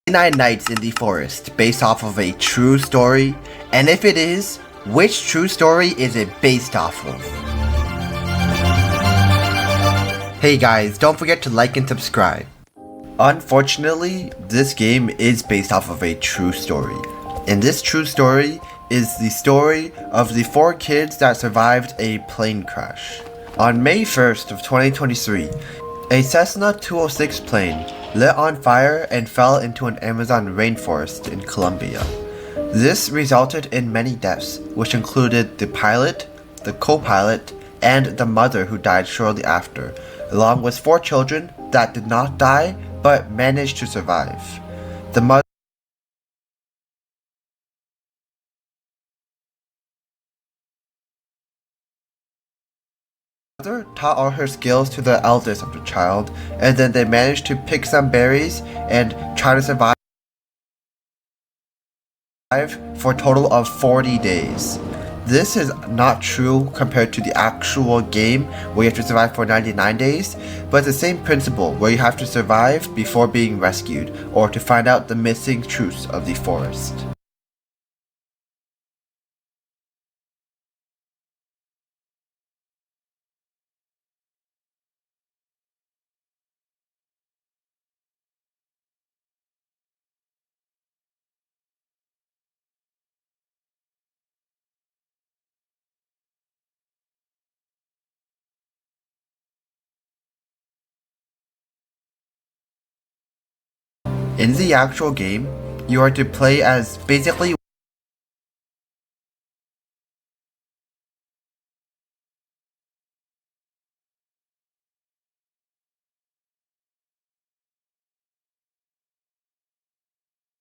99 Nights in the Forest based off of a true story? And if it is, which true story is it based off of? Hey guys, don't forget to like and subscribe. Unfortunately, this game is based off of a true story. And this true story is the story of the 4 kids that survived a plane crash. On May 1st of 2023, a Cessna 206 plane lit on fire and fell into an Amazon rainforest in Colombia. This resulted in many deaths, which included the pilot, the co-pilot, and the mother who died shortly after, along with 4 children that did not die but managed to survive. The mother taught all her skills to the eldest of the child, and then they managed to pick some berries and try to survive for a total of 40 days. This is not true compared to the actual game where you have to survive for 99 days, but it's the same principle where you have to survive before being rescued or to find out the missing truths of the forest. In the actual game, you are to play as basically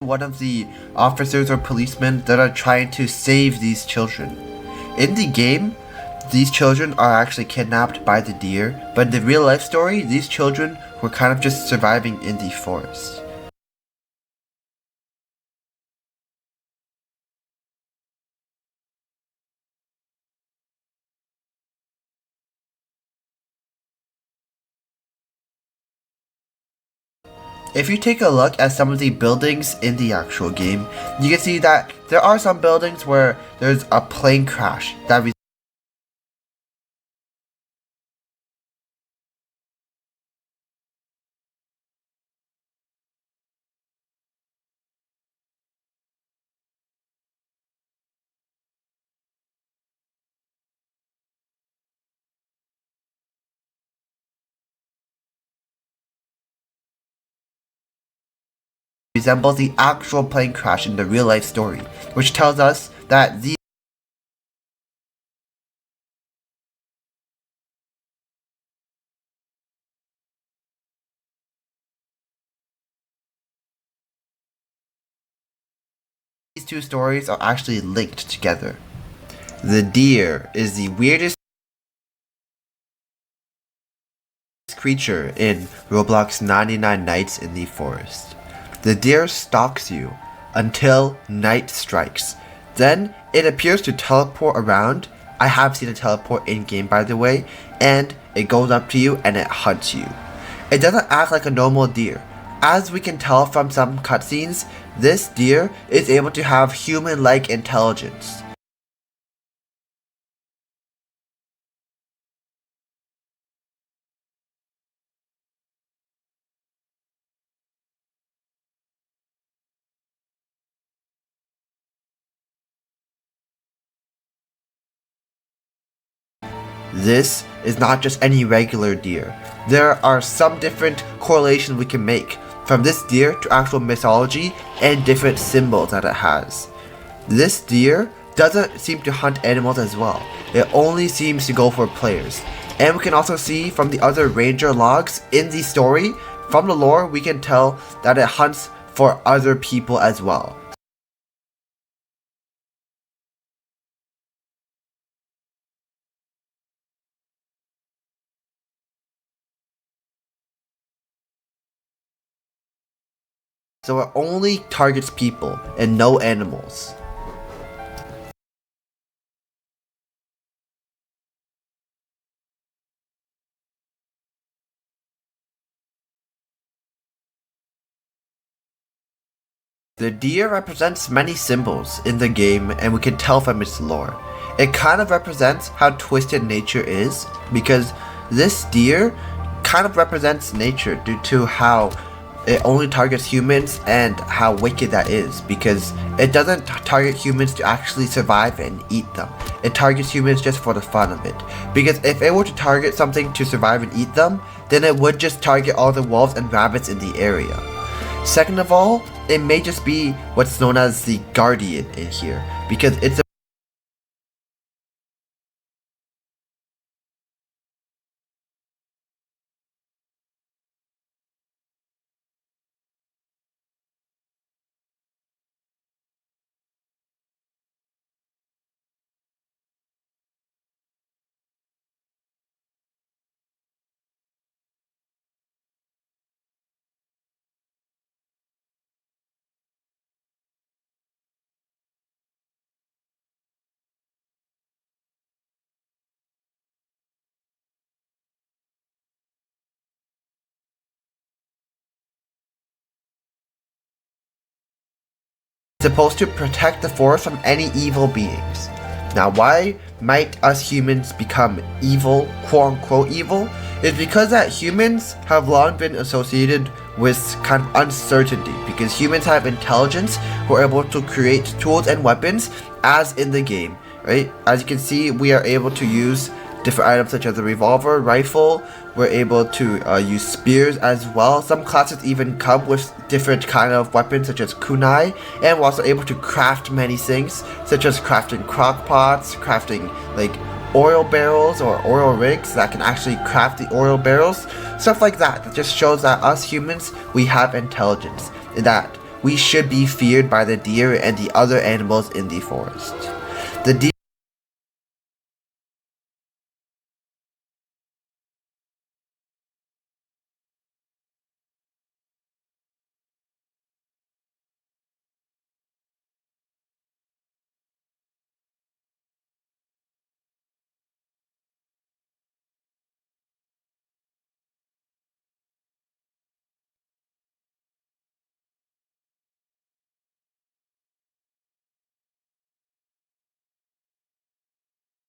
one of the officers or policemen that are trying to save these children. In the game, these children are actually kidnapped by the deer, but in the real life story, these children were kind of just surviving in the forest. If you take a look at some of the buildings in the actual game, you can see that there are some buildings where there's a plane crash that resembles the actual plane crash in the real life story, which tells us that these two stories are actually linked together. The deer is the weirdest creature in Roblox 99 Nights in the Forest. The deer stalks you until night strikes. Then it appears to teleport around. I have seen it teleport in game, by the way, and it goes up to you and it hunts you. It doesn't act like a normal deer. As we can tell from some cutscenes, this deer is able to have human-like intelligence. This is not just any regular deer. There are some different correlations we can make from this deer to actual mythology and different symbols that it has. This deer doesn't seem to hunt animals as well. It only seems to go for players. And we can also see from the other ranger logs in the story, from the lore we can tell that it hunts for other people as well. So it only targets people and no animals. The deer represents many symbols in the game, and we can tell from its lore. It kind of represents how twisted nature is, because this deer kind of represents nature due to how it only targets humans and how wicked that is, because it doesn't target humans to actually survive and eat them. It targets humans just for the fun of it. Because if it were to target something to survive and eat them, then it would just target all the wolves and rabbits in the area. Second of all, it may just be what's known as the guardian in here, because it's supposed to protect the forest from any evil beings. Now, why might us humans become evil, quote unquote evil, is because that humans have long been associated with kind of uncertainty, because humans have intelligence who are able to create tools and weapons as in the game, right? As you can see, we are able to use different items such as a revolver, rifle. We're able to use spears as well. Some classes even come with different kind of weapons such as kunai, and we're also able to craft many things such as crafting crock pots, crafting like oil barrels or oil rigs that can actually craft the oil barrels. Stuff like that. That just shows that us humans, we have intelligence, and that we should be feared by the deer and the other animals in the forest. The deer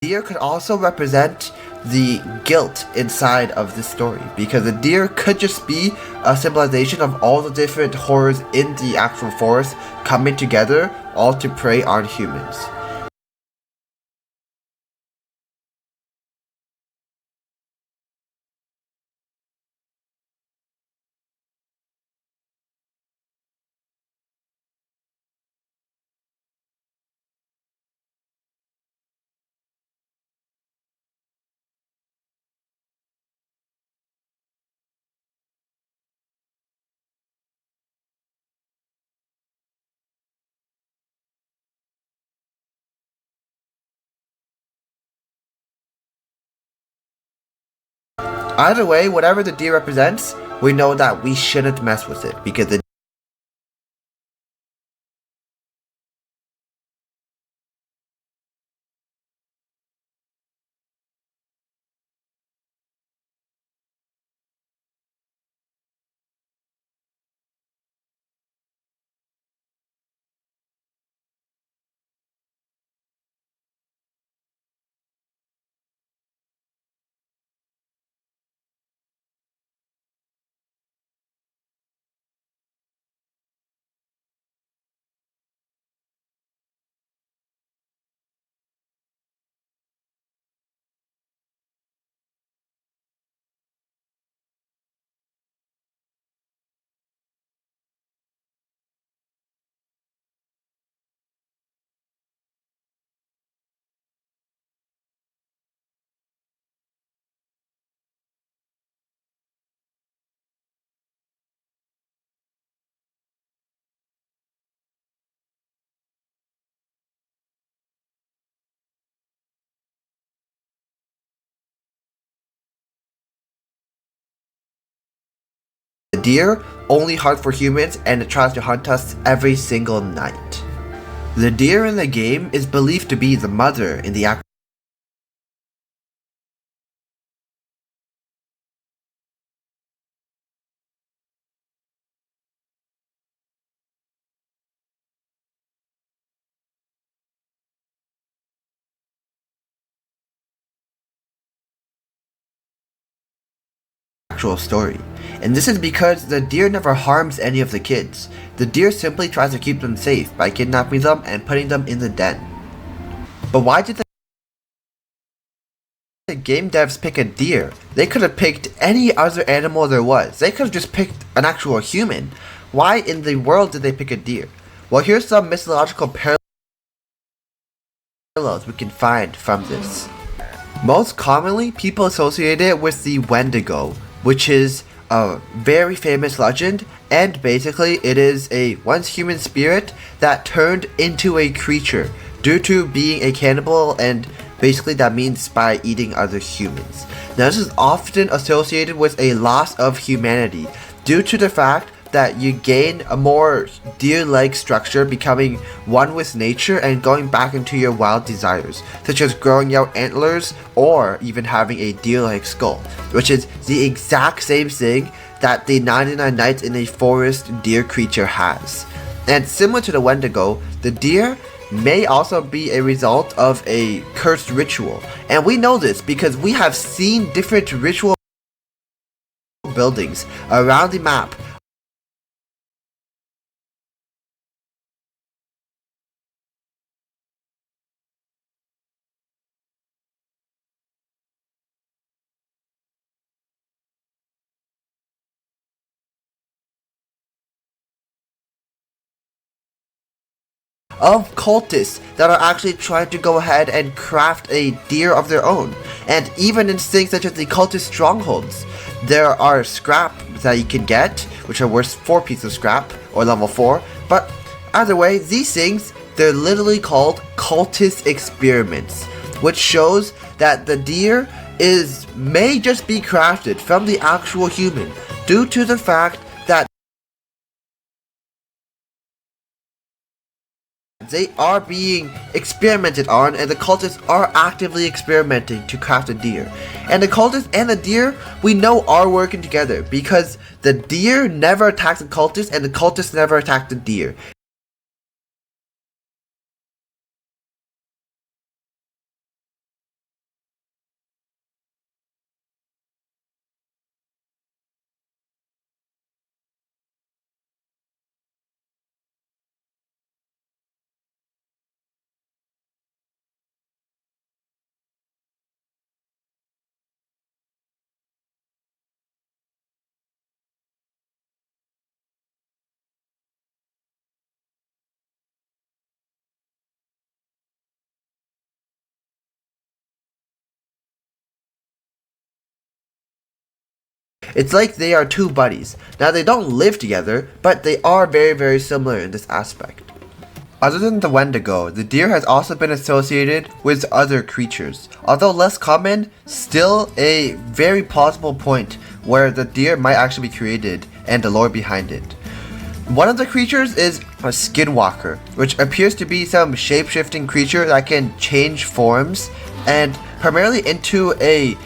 deer could also represent the guilt inside of this story, because the deer could just be a symbolization of all the different horrors in the actual forest coming together all to prey on humans. Either way, whatever the deer represents, we know that we shouldn't mess with it, because the deer only hunt for humans, and it tries to hunt us every single night. The deer in the game is believed to be the mother in the actual actual story. And this is because the deer never harms any of the kids. The deer simply tries to keep them safe by kidnapping them and putting them in the den. But why did the game devs pick a deer? They could have picked any other animal there was. They could have just picked an actual human. Why in the world did they pick a deer? Well, here's some mythological parallels we can find from this. Most commonly, people associate it with the Wendigo, which is a very famous legend, and basically it is a once human spirit that turned into a creature due to being a cannibal, and basically that means by eating other humans. Now this is often associated with a loss of humanity due to the fact that you gain a more deer-like structure, becoming one with nature and going back into your wild desires, such as growing out antlers or even having a deer-like skull, which is the exact same thing that the 99 Nights in a Forest deer creature has. And similar to the Wendigo, the deer may also be a result of a cursed ritual, and we know this because we have seen different ritual buildings around the map of cultists that are actually trying to go ahead and craft a deer of their own. And even in things such as the cultist strongholds, there are scrap that you can get, which are worth 4 pieces of scrap, or level 4, but either way, these things, they're literally called cultist experiments, which shows that the deer may just be crafted from the actual human, due to the fact that they are being experimented on, and the cultists are actively experimenting to craft a deer. And the cultists and the deer, we know, are working together because the deer never attacks the cultists and the cultists never attack the deer. It's like they are two buddies. Now they don't live together, but they are very, very similar in this aspect. Other than the Wendigo, the deer has also been associated with other creatures. Although less common, still a very plausible point where the deer might actually be created and the lore behind it. One of the creatures is a skinwalker, which appears to be some shape-shifting creature that can change forms, and primarily into a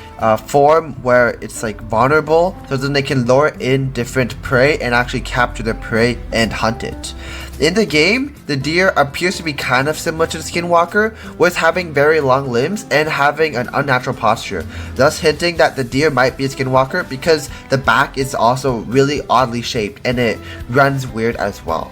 form where it's like vulnerable, so then they can lure in different prey and actually capture the prey and hunt it. In the game, the deer appears to be kind of similar to the skinwalker, with having very long limbs and having an unnatural posture, thus hinting that the deer might be a skinwalker because the back is also really oddly shaped and it runs weird as well.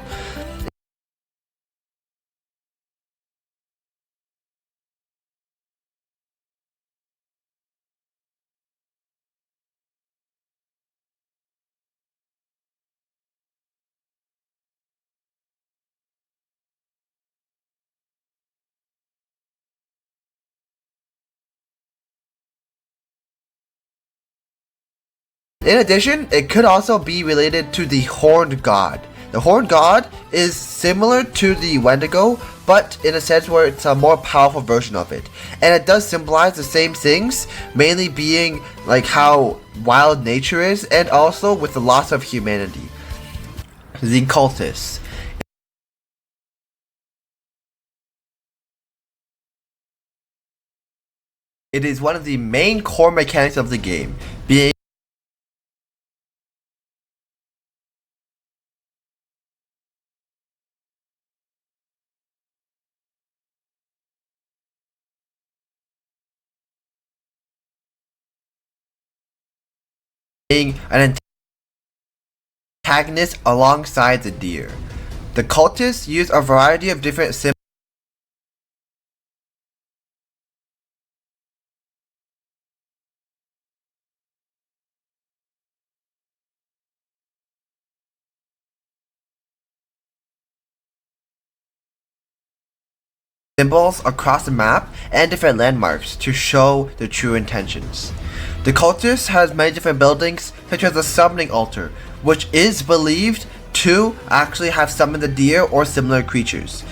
In addition, it could also be related to the Horned God. The Horned God is similar to the Wendigo, but in a sense where it's a more powerful version of it. And it does symbolize the same things, mainly being like how wild nature is, and also with the loss of humanity. The cultists. It is one of the main core mechanics of the game, being being an antagonist alongside the deer. The cultists use a variety of different symbols across the map and different landmarks to show their true intentions. The cultist has many different buildings, such as a summoning altar, which is believed to actually have summoned the deer or similar creatures.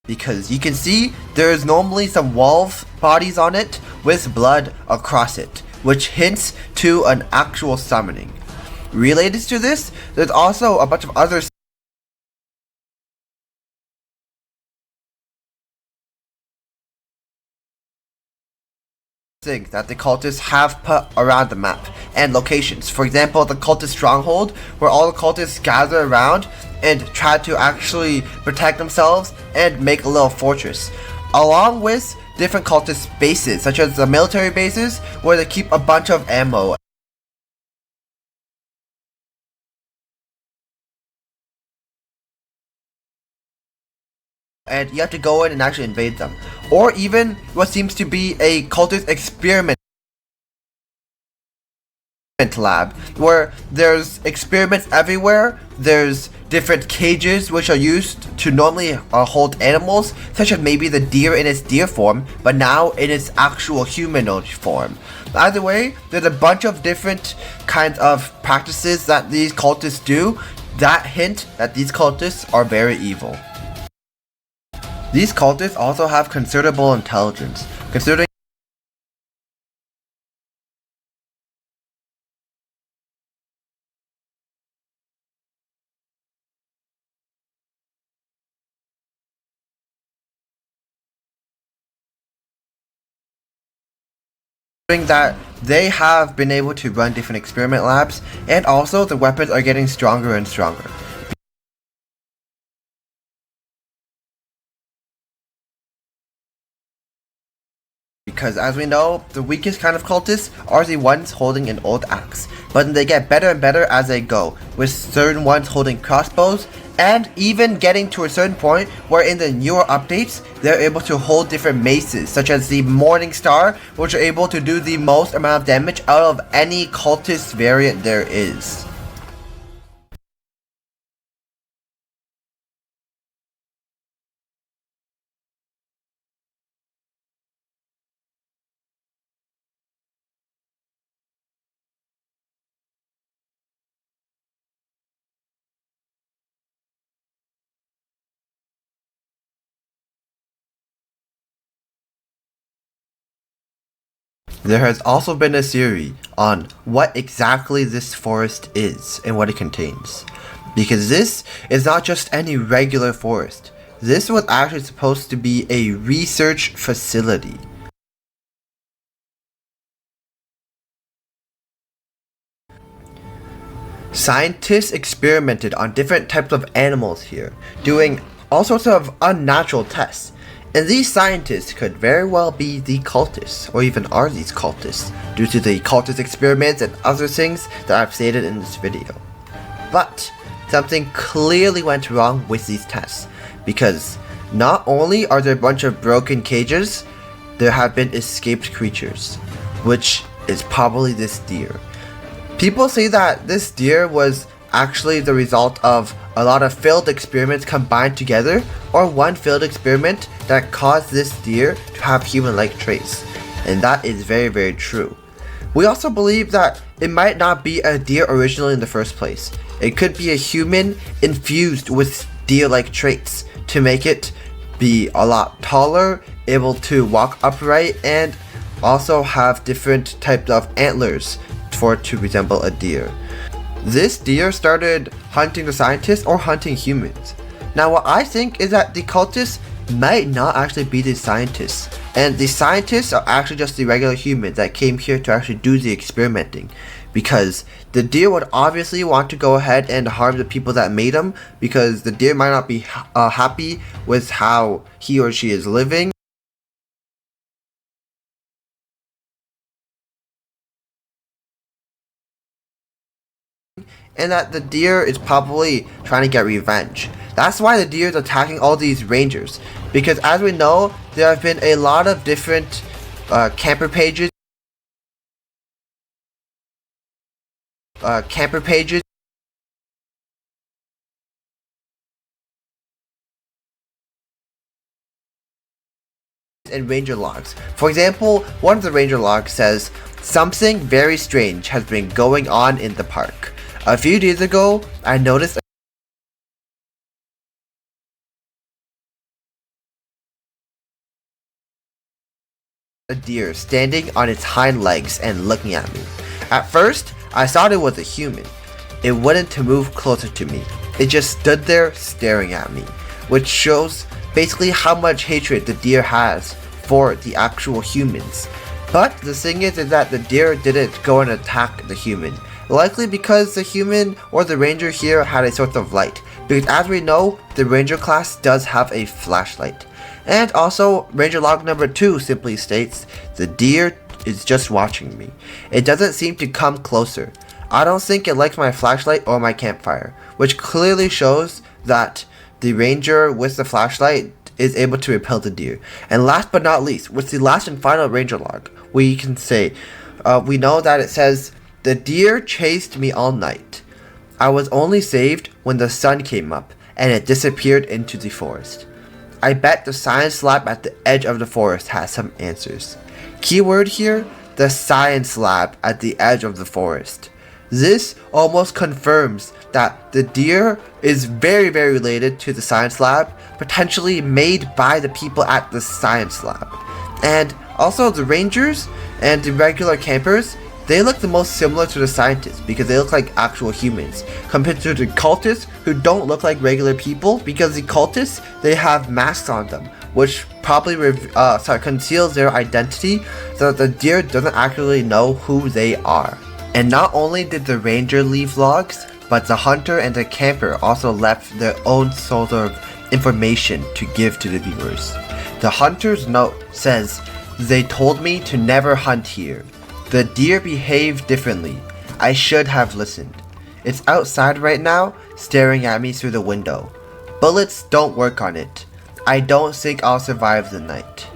Because you can see there is normally some wolf bodies on it with blood across it, which hints to an actual summoning. Related to this, there's also a bunch of other things that the cultists have put around the map and locations. For example, the cultist stronghold, where all the cultists gather around and try to actually protect themselves and make a little fortress, along with different cultist bases, such as the military bases, where they keep a bunch of ammo. And you have to go in and actually invade them. Or even what seems to be a cultist experiment lab, where there's experiments everywhere. There's different cages which are used to normally hold animals, such as maybe the deer in its deer form, but now in its actual humanoid form. Either way, there's a bunch of different kinds of practices that these cultists do that hint that these cultists are very evil. These cultists also have considerable intelligence, considering that they have been able to run different experiment labs, and also the weapons are getting stronger and stronger. Because as we know, the weakest kind of cultists are the ones holding an old axe, but they get better and better as they go, with certain ones holding crossbows, and even getting to a certain point where in the newer updates, they're able to hold different maces, such as the Morning Star, which are able to do the most amount of damage out of any cultist variant there is. There has also been a theory on what exactly this forest is and what it contains. Because this is not just any regular forest. This was actually supposed to be a research facility. Scientists experimented on different types of animals here, doing all sorts of unnatural tests. And these scientists could very well be the cultists, or even are these cultists, due to the cultist experiments and other things that I've stated in this video. But something clearly went wrong with these tests, because not only are there a bunch of broken cages, there have been escaped creatures, which is probably this deer. People say that this deer was actually the result of a lot of failed experiments combined together, or one failed experiment that caused this deer to have human-like traits, and that is very, very true. We also believe that it might not be a deer originally in the first place. It could be a human infused with deer-like traits to make it be a lot taller, able to walk upright, and also have different types of antlers for it to resemble a deer. This deer started hunting the scientists or hunting humans. Now what I think is that the cultists might not actually be the scientists, and the scientists are actually just the regular humans that came here to actually do the experimenting. because the deer would obviously want to go ahead and harm the people that made him, because the deer might not be happy with how he or she is living. And that the deer is probably trying to get revenge. That's why the deer is attacking all these rangers, because as we know, there have been a lot of different camper pages and ranger logs. For example, one of the ranger logs says, "Something very strange has been going on in the park. A few days ago, I noticed a deer standing on its hind legs and looking at me. At first, I thought it was a human. It wouldn't to move closer to me. It just stood there staring at me," which shows basically how much hatred the deer has for the actual humans. But the thing is that the deer didn't go and attack the human, likely because the human or the ranger here had a sort of light, because as we know, the ranger class does have a flashlight. And also, ranger log number 2 simply states, "The deer is just watching me. It doesn't seem to come closer. I don't think it likes my flashlight or my campfire," which clearly shows that the ranger with the flashlight is able to repel the deer. And last but not least, with the last and final ranger log, we can say, we know that it says, "The deer chased me all night. I was only saved when the sun came up and it disappeared into the forest." I bet the science lab at the edge of the forest has some answers. Keyword here, the science lab at the edge of the forest. This almost confirms that the deer is very related to the science lab, potentially made by the people at the science lab. And also the rangers and the regular campers, they look the most similar to the scientists because they look like actual humans, compared to the cultists who don't look like regular people, because the cultists, they have masks on them, which probably conceals their identity so that the deer doesn't actually know who they are. And not only did the ranger leave logs, but the hunter and the camper also left their own sort of information to give to the viewers. The hunter's note says, "They told me to never hunt here. The deer behaved differently. I should have listened. It's outside right now, staring at me through the window. Bullets don't work on it. I don't think I'll survive the night."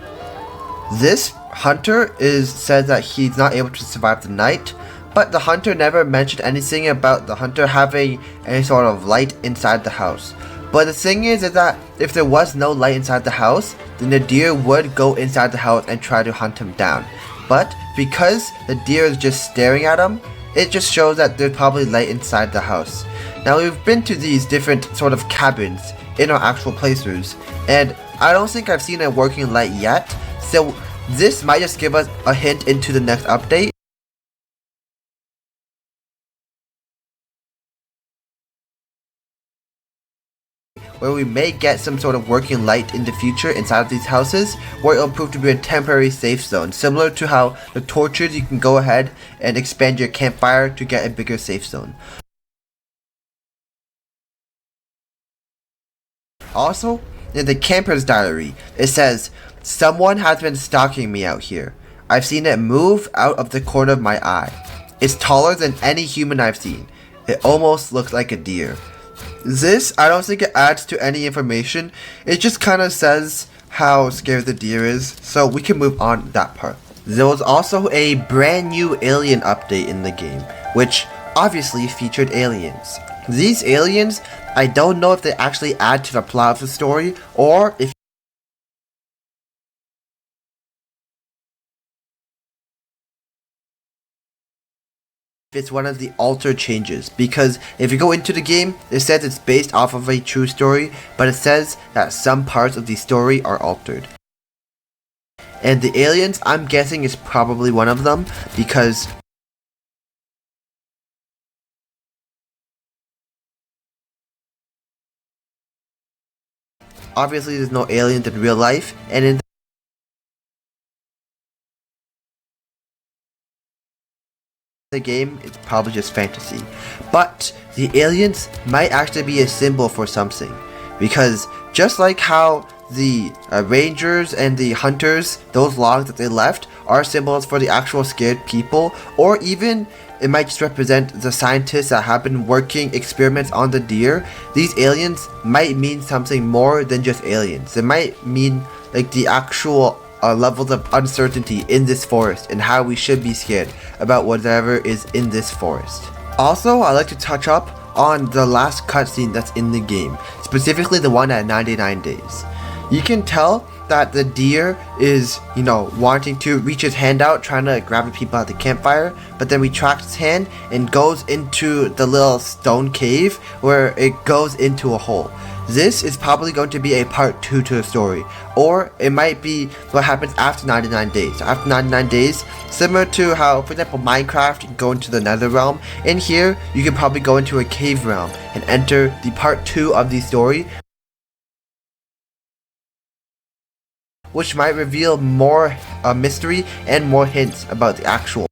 This hunter said that he's not able to survive the night, but the hunter never mentioned anything about the hunter having any sort of light inside the house. But the thing is that if there was no light inside the house, then the deer would go inside the house and try to hunt him down. But because the deer is just staring at him, it just shows that there's probably light inside the house. Now, we've been to these different sort of cabins in our actual playthroughs, and I don't think I've seen a working light yet, so this might just give us a hint into the next update. Where we may get some sort of working light in the future inside of these houses, where it'll prove to be a temporary safe zone, similar to how the torches, you can go ahead and expand your campfire to get a bigger safe zone. Also, in the camper's diary, it says, "Someone has been stalking me out here. I've seen it move out of the corner of my eye. It's taller than any human I've seen. It almost looks like a deer." This, I don't think it adds to any information. It just kind of says how scared the deer is, so we can move on that part. There was also a brand new alien update in the game, which obviously featured aliens. These aliens, I don't know if they actually add to the plot of the story, or if it's one of the altered changes, because if you go into the game, it says it's based off of a true story, but it says that some parts of the story are altered. And the aliens, I'm guessing, is probably one of them, because obviously there's no aliens in real life, and in the game, it's probably just fantasy. But the aliens might actually be a symbol for something. Because just like how the rangers and the hunters, those logs that they left, are symbols for the actual scared people, or even it might just represent the scientists that have been working experiments on the deer, these aliens might mean something more than just aliens. They might mean like the actual levels of uncertainty in this forest and how we should be scared about whatever is in this forest. Also, I'd like to touch up on the last cutscene that's in the game, specifically the one at 99 days. You can tell that the deer is, wanting to reach his hand out, trying to grab the people at the campfire, but then retracts his hand and goes into the little stone cave where it goes into a hole. This is probably going to be a part 2 to the story, or it might be what happens after 99 days. So after 99 days, similar to how, for example, Minecraft, you can go into the nether realm, in here, you can probably go into a cave realm and enter the part 2 of the story, which might reveal more mystery and more hints about the actual